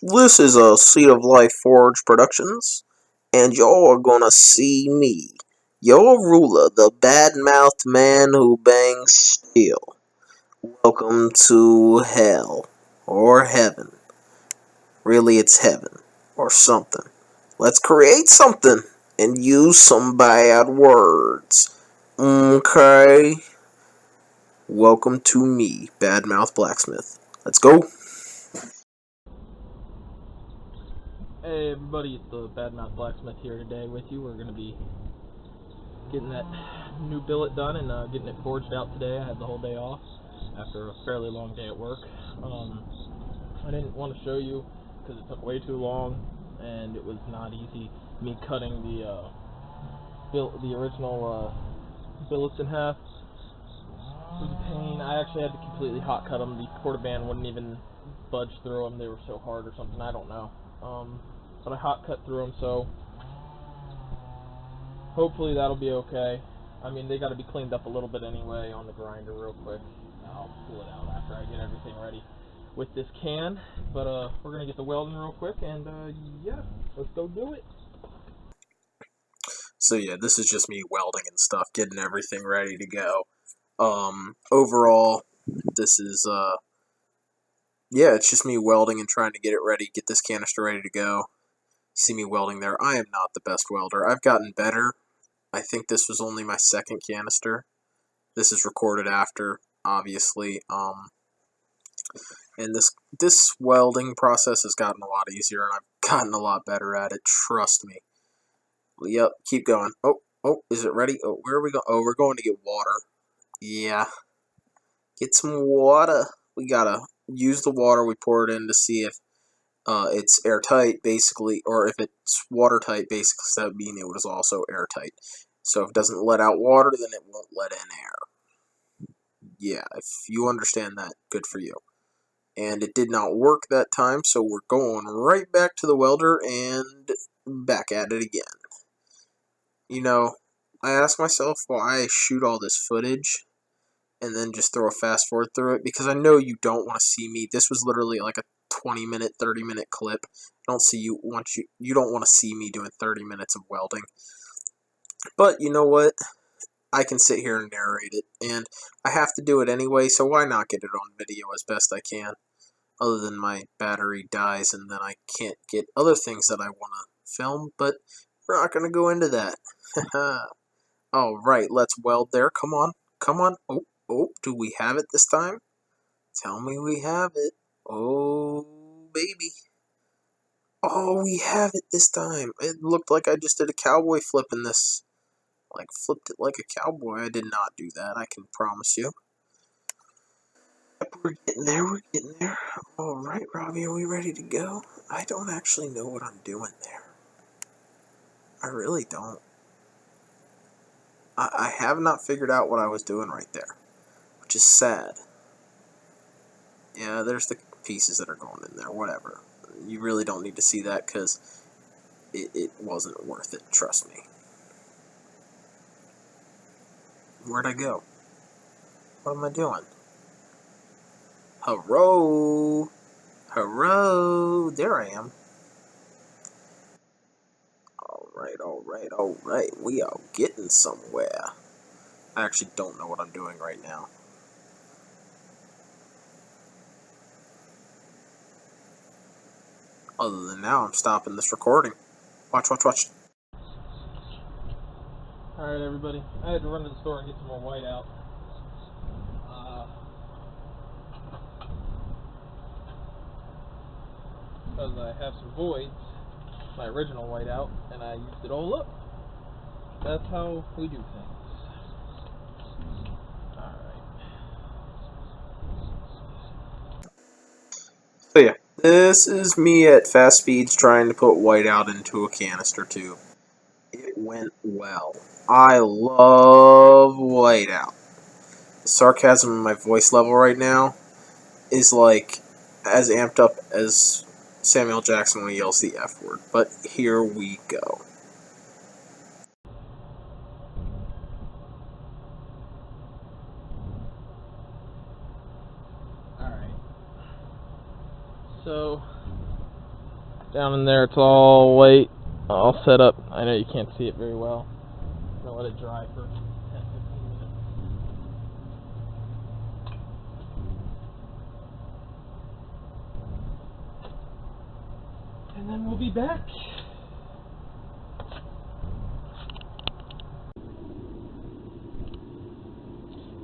This is a Seed of Life Forge Productions, and y'all are gonna see me, your ruler, the bad-mouthed man who bangs steel. Welcome to hell, or heaven. Really, it's heaven, or something. Let's create something, and use some bad words. Okay? Welcome to me, Badmouth Blacksmith. Let's go. Hey everybody, it's the Badmouth Blacksmith here today with you. We're going to be getting that new billet done and getting it forged out today. I had the whole day off after a fairly long day at work. I didn't want to show you because it took way too long and it was not easy. Me cutting the original billets in half was a pain. I actually had to completely hot cut them. The portaband wouldn't even budge through them. They were so hard or something. I don't know. But I hot cut through them, so hopefully that'll be okay. I mean, they got to be cleaned up a little bit anyway on the grinder real quick. I'll pull it out after I get everything ready with this can. But we're gonna get the welding real quick, and yeah, let's go do it. So yeah, this is just me welding and stuff, getting everything ready to go. Overall, this is yeah, it's just me welding and trying to get it ready, get this canister ready to go. See me welding there. I am not the best welder. I've gotten better. I think this was only my second canister. This is recorded after, obviously. And this welding process has gotten a lot easier, and I've gotten a lot better at it. Trust me. Yep, keep going. Oh, is it ready? Oh, where are we going? Oh, we're going to get water. Yeah, get some water. We gotta use the water we pour it in to see if it's airtight, basically, or if it's watertight, basically, so that would mean it was also airtight. So if it doesn't let out water, then it won't let in air. Yeah, if you understand that, good for you. And it did not work that time, so we're going right back to the welder and back at it again. You know, I ask myself why I shoot all this footage and then just throw a fast forward through it, because I know you don't want to see me. This was literally like a 20-minute, 30-minute clip. I don't see you don't want to see me doing 30 minutes of welding. But you know what? I can sit here and narrate it, and I have to do it anyway, so why not get it on video as best I can? Other than my battery dies and then I can't get other things that I want to film, but we're not going to go into that. Alright, let's weld there. Come on. Come on. Oh, do we have it this time? Tell me we have it. Oh, baby. Oh, we have it this time. It looked like I just did a cowboy flip in this. Like, flipped it like a cowboy. I did not do that, I can promise you. Yep, we're getting there, we're getting there. Alright, Robbie, are we ready to go? I don't actually know what I'm doing there. I really don't. I have not figured out what I was doing right there, which is sad. Yeah, there's the pieces that are going in there, whatever. You really don't need to see that because it wasn't worth it, trust me. Where'd I go? What am I doing? Hello? Hello? There I am. Alright. We are getting somewhere. I actually don't know what I'm doing right now. Other than now, I'm stopping this recording. Watch. Alright everybody, I had to run to the store and get some more white out. Because I have some voids, my original whiteout, and I used it all up. That's how we do things. Alright. So yeah, this is me at fast speeds trying to put whiteout into a canister tube. It went well. I love whiteout. The sarcasm in my voice level right now is like as amped up as Samuel Jackson when he yells the F word. But here we go. Alright. So, Down in there, it's all white, all set up. I know you can't see it very well. I'm gonna let it dry for 10-15 minutes. And then we'll be back.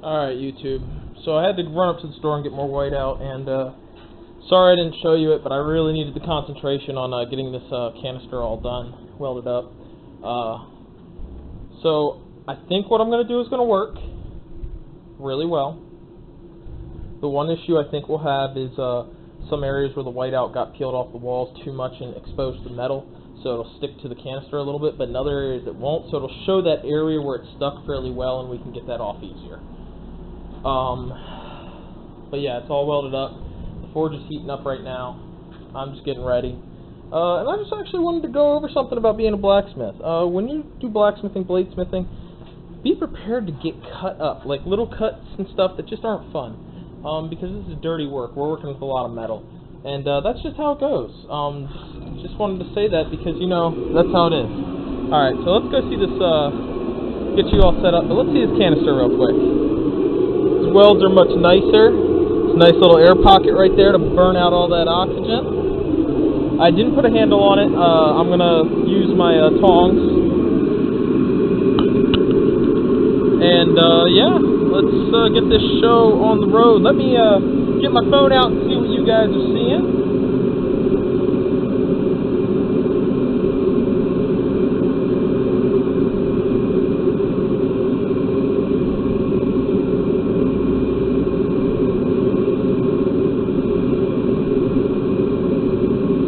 Alright, YouTube. So I had to run up to the store and get more white out, and sorry I didn't show you it, but I really needed the concentration on getting this canister all done, welded up. So I think what I'm going to do is going to work really well. The one issue I think we'll have is some areas where the whiteout got peeled off the walls too much and exposed the metal, so it'll stick to the canister a little bit, but in other areas it won't, so it'll show that area where it's stuck fairly well and we can get that off easier. But yeah, it's all welded up. The forge is heating up right now. I'm just getting ready. And I just actually wanted to go over something about being a blacksmith. When you do blacksmithing, bladesmithing, be prepared to get cut up, like little cuts and stuff that just aren't fun. Because this is dirty work. We're working with a lot of metal. And that's just how it goes. Just wanted to say that because, you know, that's how it is. Alright, so let's go see this, get you all set up. But let's see this canister real quick. These welds are much nicer. It's a nice little air pocket right there to burn out all that oxygen. I didn't put a handle on it. I'm going to use my tongs. And, yeah, let's get this show on the road. Let me get my phone out and see what you guys are seeing.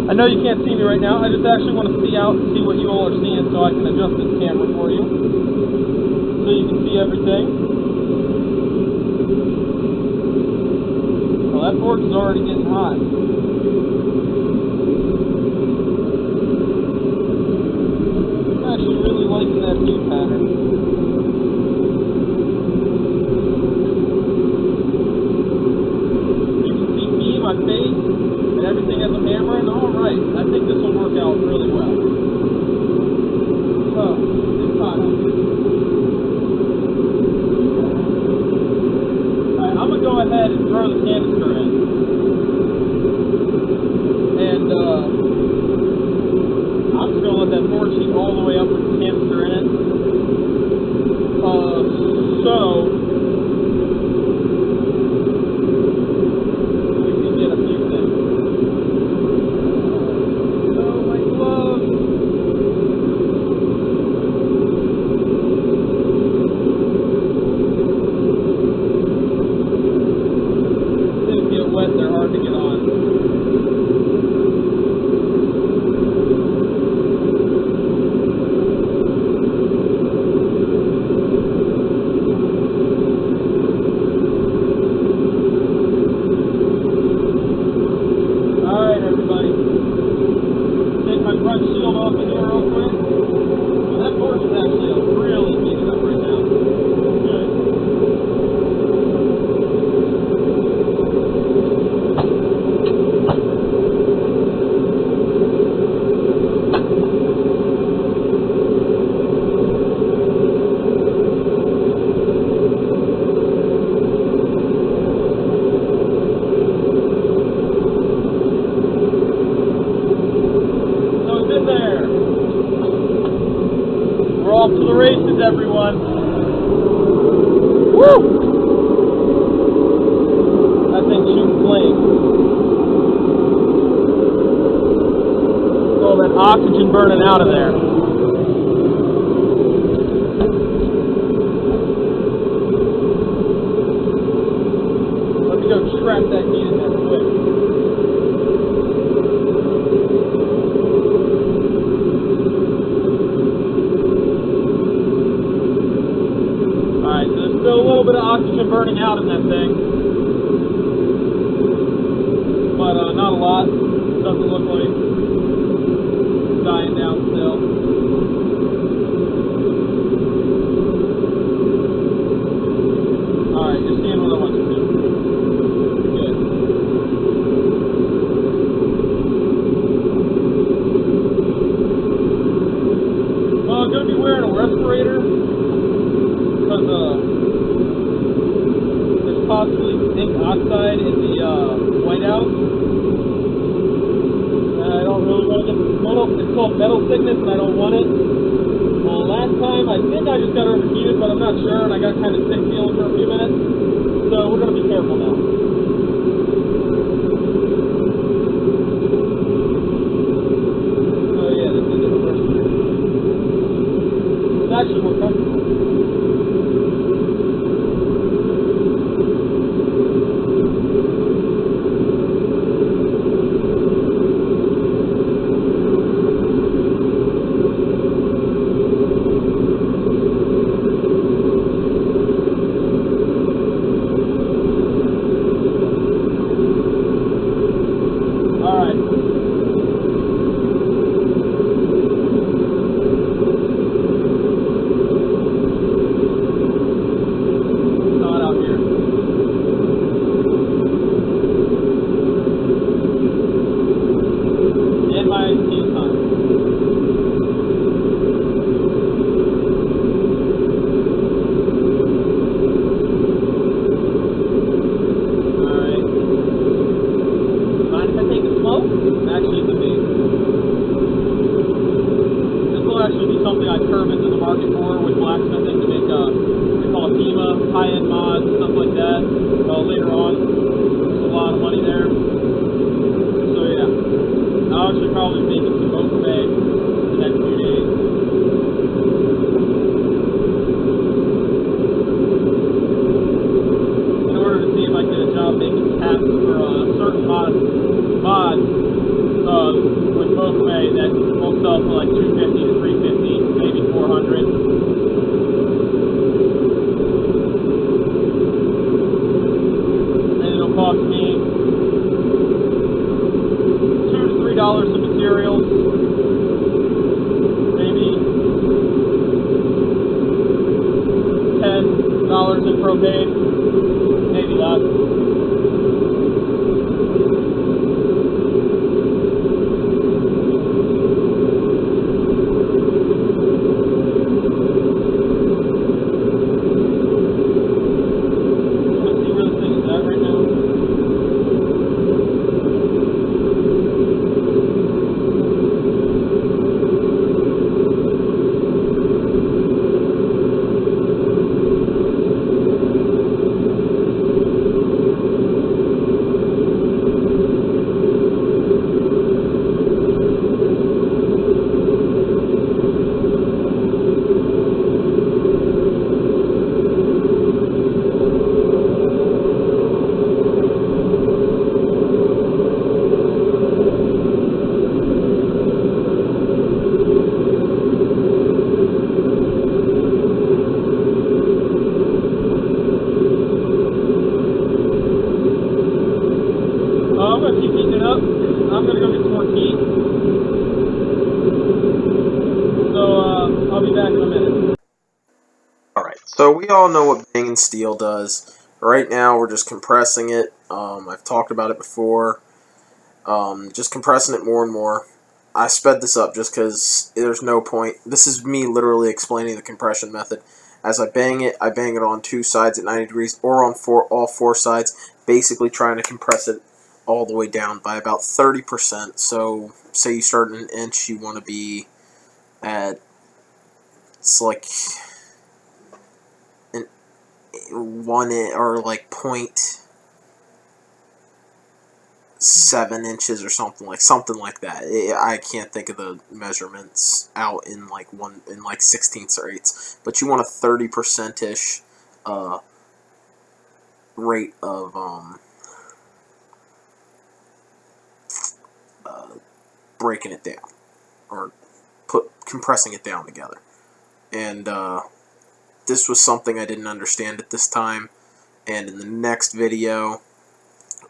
I know you can't see me right now. I just actually want to see out and see what you all are seeing so I can adjust this camera for you so you can see everything. Well, that forge is already getting hot. I'm actually really liking that view pattern. You can see me, my face, and everything as I'm hammering. Alright, I think this will work out really well. So, it's hot out here. Alright, I'm going to go ahead and throw the canister in. And, I'm just going to let that forge heat all the way up with the canister in it. So, we can get a few things. Oh, my glove! Things get wet, they're hard to get on. Alright, everybody. Take my front shield off of here real quick. Well, that forge is actually really heated up right now. Good. So it's in there. We're off to the races, everyone. Woo! That thing's shooting flames. All that oxygen burning out of there. Let me go trap that heat in there quick. Alright, so there's still a little bit of oxygen burning out in that thing. But not a lot. Doesn't look like it's dying down still. Alright, you're seeing what I want you to do. Good. metal thickness and I don't want it. Last time, I think I just got overheated, but I'm not sure, and I got kind of sick feeling for a few minutes. So we're going to be careful now. Oh yeah, this is the first year. It's actually more comfortable. Something I curve into the market for with blacksmithing to make they call it FEMA, high-end mods, stuff like that. Later on, there's a lot of money there. So yeah, I'll actually probably be making some mocha bag the next few days. In order to see if I can get a job making caps for certain mods with mocha bag that will sell for like $250 to $350, maybe $400. And it'll cost me $2 to $3 of materials, maybe $10 in propane, maybe less. I'm gonna go get some more tea. So I'll be back in a minute. Alright, so we all know what banging steel does. Right now we're just compressing it. I've talked about it before. Just compressing it more and more. I sped this up just because there's no point. This is me literally explaining the compression method. As I bang it on two sides at 90 degrees or on all four sides, basically trying to compress it all the way down by about 30%. So say you start at an inch, you want to be at, it's like an 1 or like 0.7 inches or something like that. I can't think of the measurements out in like 16ths or 8ths, but you want a 30%ish rate of breaking it down, or compressing it down together. And this was something I didn't understand at this time, and in the next video,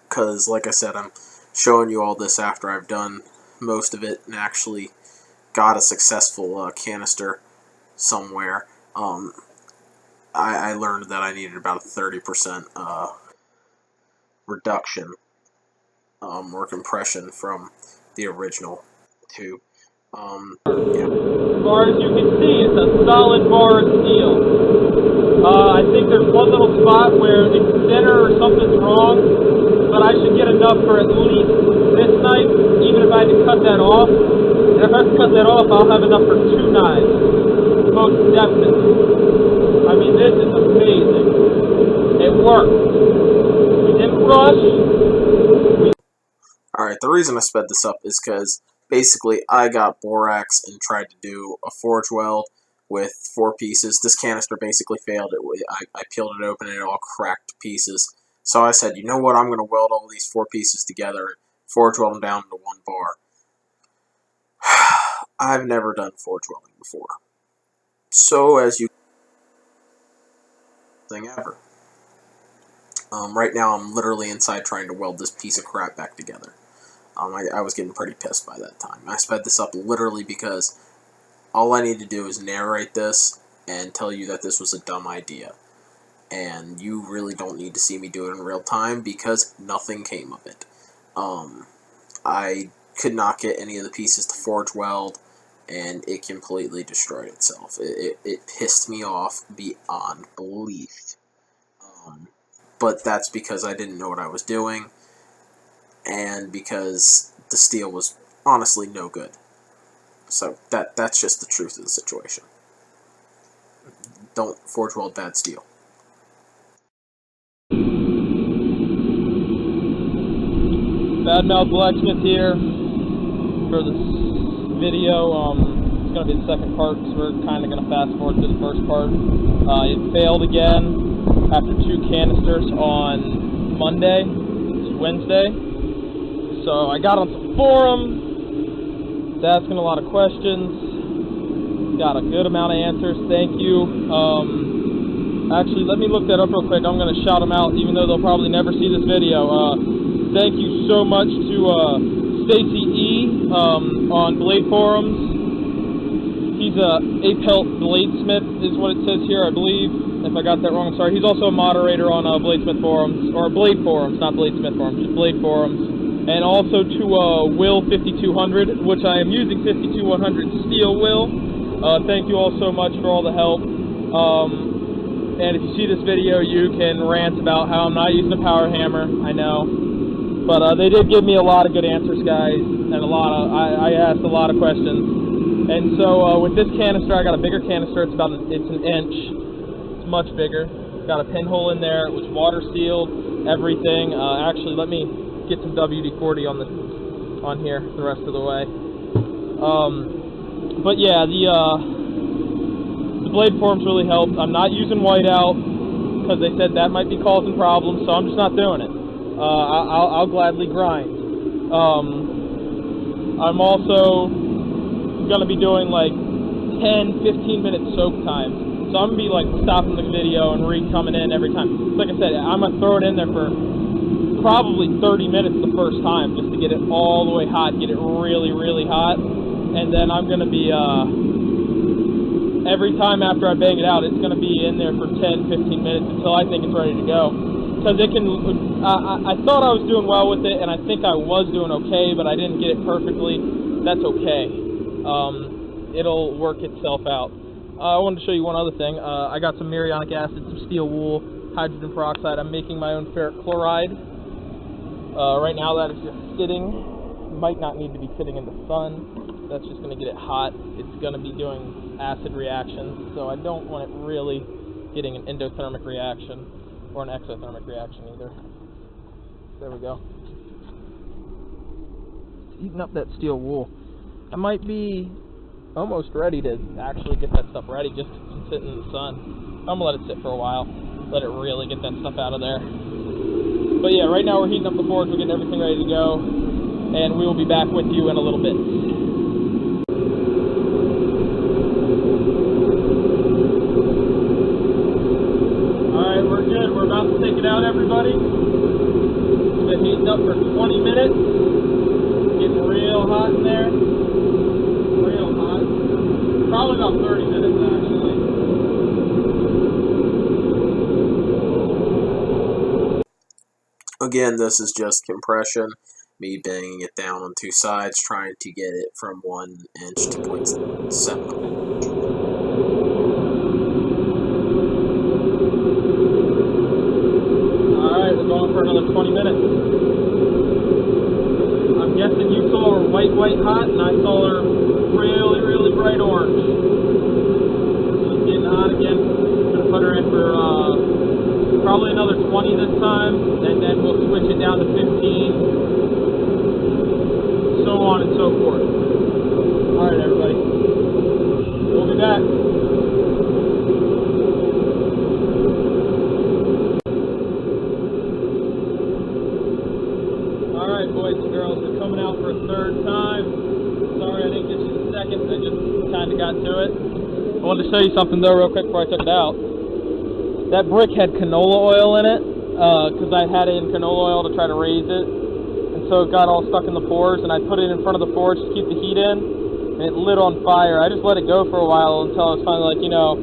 because like I said, I'm showing you all this after I've done most of it and actually got a successful canister somewhere. I learned that I needed about a 30% reduction or compression from the original tube. Yeah. As far as you can see, it's a solid bar of steel. I think there's one little spot where the center or something's wrong, but I should get enough for at least this night, even if I had to cut that off. And if I cut that off, I'll have enough for 2 knives. Most definitely. I mean, this is amazing. It worked. We didn't rush. Alright, the reason I sped this up is because basically I got borax and tried to do a forge weld with 4 pieces. This canister basically failed. I peeled it open and it all cracked to pieces. So I said, you know what, I'm going to weld all these 4 pieces together and forge weld them down to 1 bar. I've never done forge welding before. So as you thing ever. Right now I'm literally inside trying to weld this piece of crap back together. I was getting pretty pissed by that time. I sped this up literally because all I need to do is narrate this and tell you that this was a dumb idea. And you really don't need to see me do it in real time because nothing came of it. I could not get any of the pieces to forge weld, and it completely destroyed itself. It pissed me off beyond belief. But that's because I didn't know what I was doing, and because the steel was honestly no good. So that's just the truth of the situation. Don't forge weld bad steel. Badmouth Blacksmith here for this video. It's going to be the second part because we're kind of going to fast forward to the first part. It failed again after 2 canisters on Monday. It's Wednesday. So I got on the forum, was asking a lot of questions, got a good amount of answers, thank you. Actually, let me look that up real quick. I'm going to shout them out even though they'll probably never see this video. Thank you so much to Stacy E. On Blade Forums. He's a Apelt Bladesmith is what it says here, I believe. If I got that wrong, I'm sorry. He's also a moderator on Bladesmith Forums, or Blade Forums, not Bladesmith Forums, just Blade Forums. And also to Will 5200, which I am using 5200 Steel Will. Thank you all so much for all the help. And if you see this video, you can rant about how I'm not using a power hammer. I know. But they did give me a lot of good answers, guys, and I asked a lot of questions. And so with this canister, I got a bigger canister. It's an inch. It's much bigger. Got a pinhole in there. It was water sealed. Everything. Actually, let me get some WD-40 on here the rest of the way. But yeah, the Blade Forums really helped. I'm not using whiteout because they said that might be causing problems, so I'm just not doing it. I'll gladly grind. I'm also going to be doing like 10-15 minute soak times. So I'm going to be like stopping the video and coming in every time. Like I said, I'm going to throw it in there for probably 30 minutes the first time just to get it all the way hot, get it really, really hot. And then I'm going to be, every time after I bang it out, it's going to be in there for 10-15 minutes until I think it's ready to go. Because it can, I thought I was doing well with it, and I think I was doing okay, but I didn't get it perfectly. That's okay. It'll work itself out. I wanted to show you one other thing. I got some murionic acid, some steel wool, hydrogen peroxide. I'm making my own ferric chloride. Right now that is just sitting. Might not need to be sitting in the sun. That's just going to get it hot. It's going to be doing acid reactions, so I don't want it really getting an endothermic reaction. Or an exothermic reaction either. There we go. It's eating up that steel wool. I might be almost ready to actually get that stuff ready just to sit in the sun. I'm going to let it sit for a while. Let it really get that stuff out of there. But yeah, right now we're heating up the forge. We're getting everything ready to go. And we will be back with you in a little bit. Take it out, everybody. It's been heating up for 20 minutes. Getting real hot in there. Real hot. Probably about 30 minutes, actually. Again, this is just compression. Me banging it down on 2 sides, trying to get it from 1 inch to 0.7. For another 20 minutes. I'm guessing you saw her white hot, and I saw her really, really bright orange. She's getting hot again. I'm going to put her in for probably another 20 this time, and then we'll switch it down to 15. So on and so forth. Alright, everybody. We'll be back. Alright, boys and girls, we're coming out for a third time. Sorry I didn't get you the second, I just kind of got to it. I wanted to show you something though real quick before I took it out. That brick had canola oil in it, because I had it in canola oil to try to raise it. And so it got all stuck in the pores, and I put it in front of the forge to keep the heat in, and it lit on fire. I just let it go for a while until I was finally like, you know,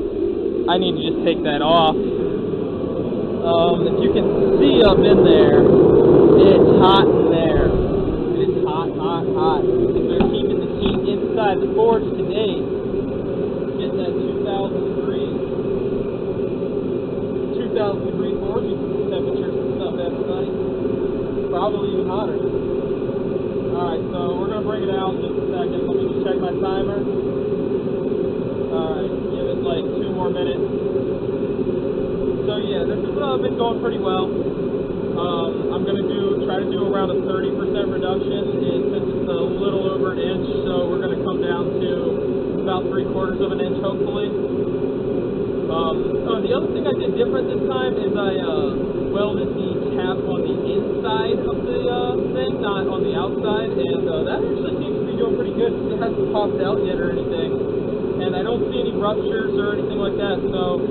I need to just take that off. If you can see up in there, it's hot in there. It's hot, hot, hot. They're keeping the heat inside the forge today. Getting that 2,000 degree forge temperatures and stuff every night. Probably even hotter. Alright, so we're going to bring it out in just a second. Let me just check my timer. Alright, give it like 2 more minutes. So yeah, this has been going pretty well. I'm going to try to do around a 30% reduction, and since it's a little over an inch, so we're going to come down to about 3/4 of an inch hopefully. The other thing I did different this time is I welded the cap on the inside of the thing, not on the outside, and that actually seems to be doing pretty good. It hasn't popped out yet or anything, and I don't see any ruptures or anything like that, so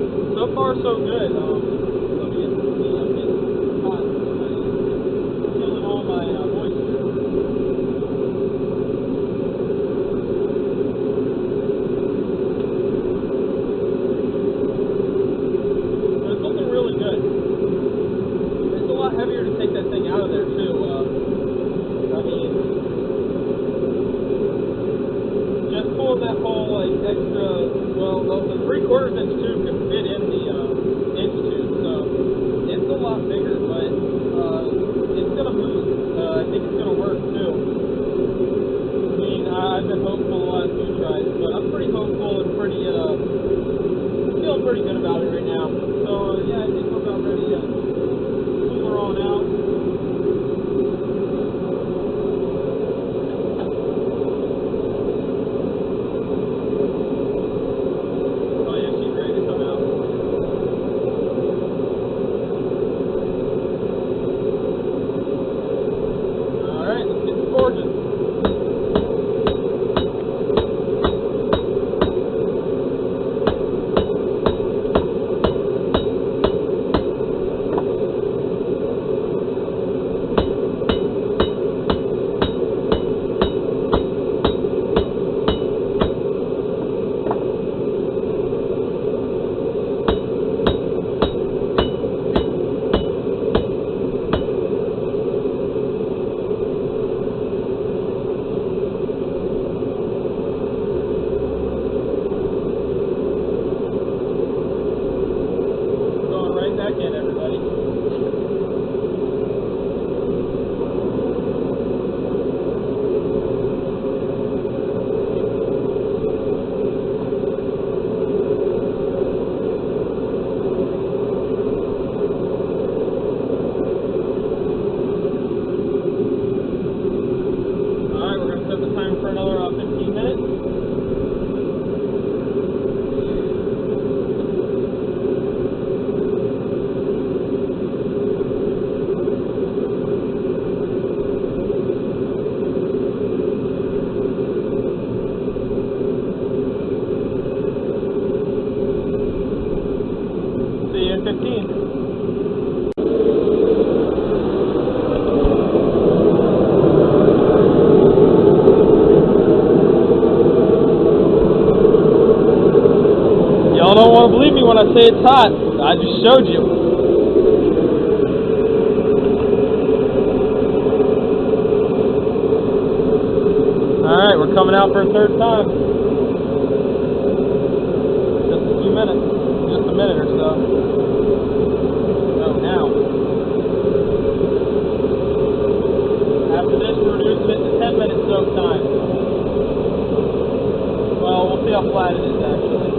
far so good. Let me get to see, I'm getting hot, I'm killing all my moisture. Heavier to take that thing out of there too. I mean, just pulling that whole like extra. Well, the 3/4 inch tube can fit in the inch tube, so it's a lot bigger, but it's gonna move. I think it's gonna work too. I mean, I've been hopeful the last 2 tries, but I'm pretty hopeful and pretty feeling pretty good about it right now. So yeah, I think we're about ready to cooler on out. Oh yeah, she's ready to come out. Alright, let's get the forges. Back in, everybody. Alright, we're going to set the time for another 15 minutes. See you in 15. Y'all don't want to believe me when I say it's hot. I just showed you. Alright, we're coming out for a third time. Just a few minutes. Just a minute or so. Oh, now. After this, we're reducing it to 10 minute soak time. flat it is, actually.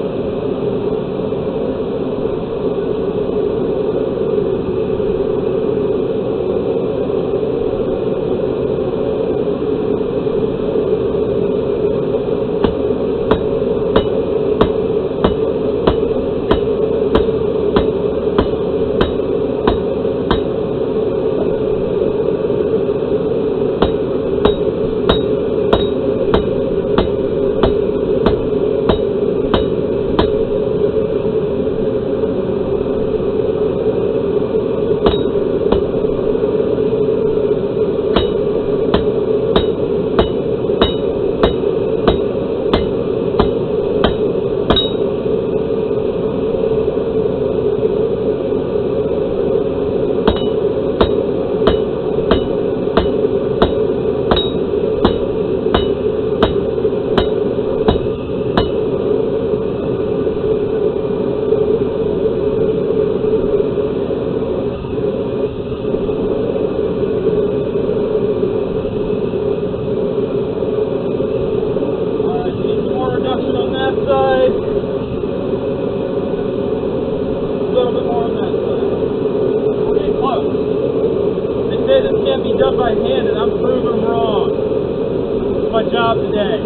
My job today.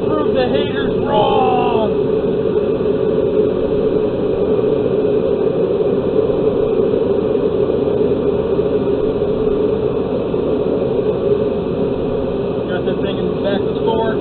Prove the haters wrong. Got that thing in the back of the fork.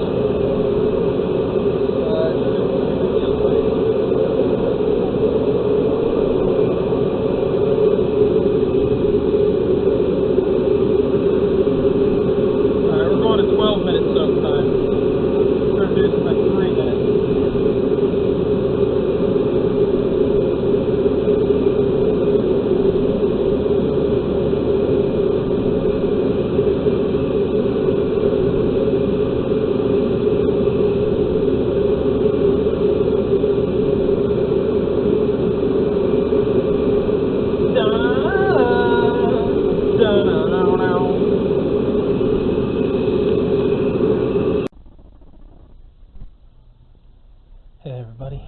Hey everybody,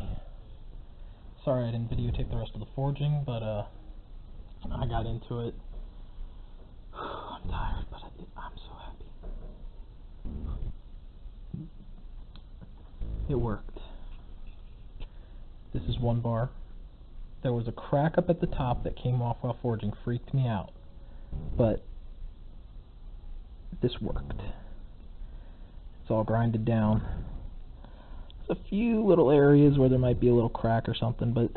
sorry I didn't videotape the rest of the forging, but I got into it. I'm tired, but I'm so happy. It worked. This is one bar. There was a crack up at the top that came off while forging, freaked me out, but this worked. It's all grinded down. A few little areas where there might be a little crack or something, but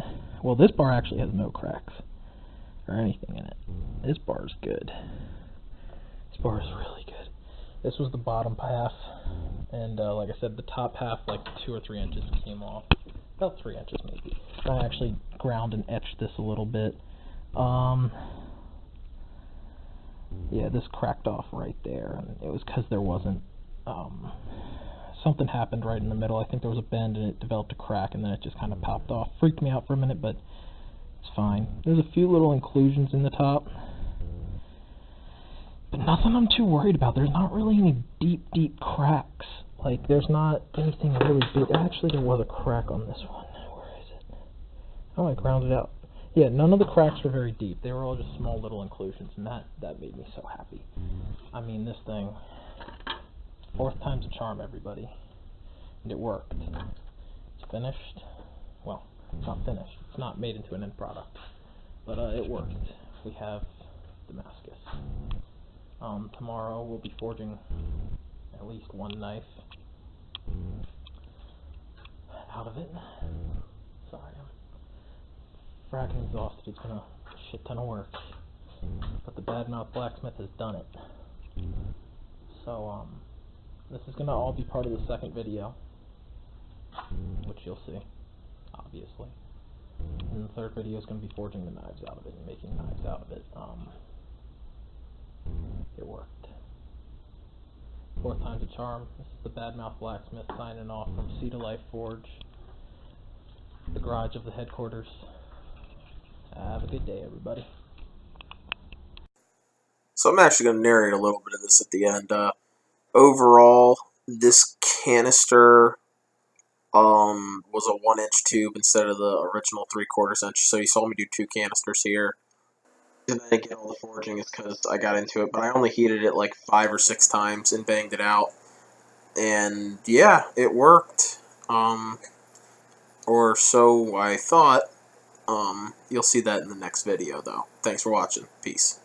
well, this bar actually has no cracks or anything in it. This bar is good. This bar is really good. This was the bottom half, and like I said, the top half, like 2 or 3 inches came off, about 3 inches maybe. I actually ground and etched this a little bit. Yeah, this cracked off right there, and it was because there wasn't something happened right in the middle. I think there was a bend and it developed a crack, and then it just kind of popped off. Freaked me out for a minute, but it's fine. There's a few little inclusions in the top, but nothing I'm too worried about. There's not really any deep cracks. Like, there's not anything really big. Actually, there was a crack on this one. Where is it? Oh, I ground it out. Yeah, none of the cracks were very deep. They were all just small little inclusions, and that made me so happy. I mean, this thing, 4th time's a charm, everybody. And it worked. It's finished. Well, it's not finished. It's not made into an end product. But it worked. We have Damascus. Tomorrow we'll be forging at least one knife out of it. Sorry, I'm fracking exhausted. It's been a shit ton of work. But the badmouth blacksmith has done it. So, this is going to all be part of the second video, which you'll see, obviously. And the third video is going to be forging the knives out of it and making knives out of it. It worked. 4th time's a charm. This is the badmouth blacksmith signing off from Sea to Life Forge, the garage of the headquarters. Have a good day, everybody. So I'm actually going to narrate a little bit of this at the end. Overall, this canister was a 1-inch tube instead of the original 3/4 inch. So you saw me do 2 canisters here. The reason I didn't get all the forging is because I got into it, but I only heated it like 5 or 6 times and banged it out. And yeah, it worked. Or so I thought. You'll see that in the next video, though. Thanks for watching. Peace.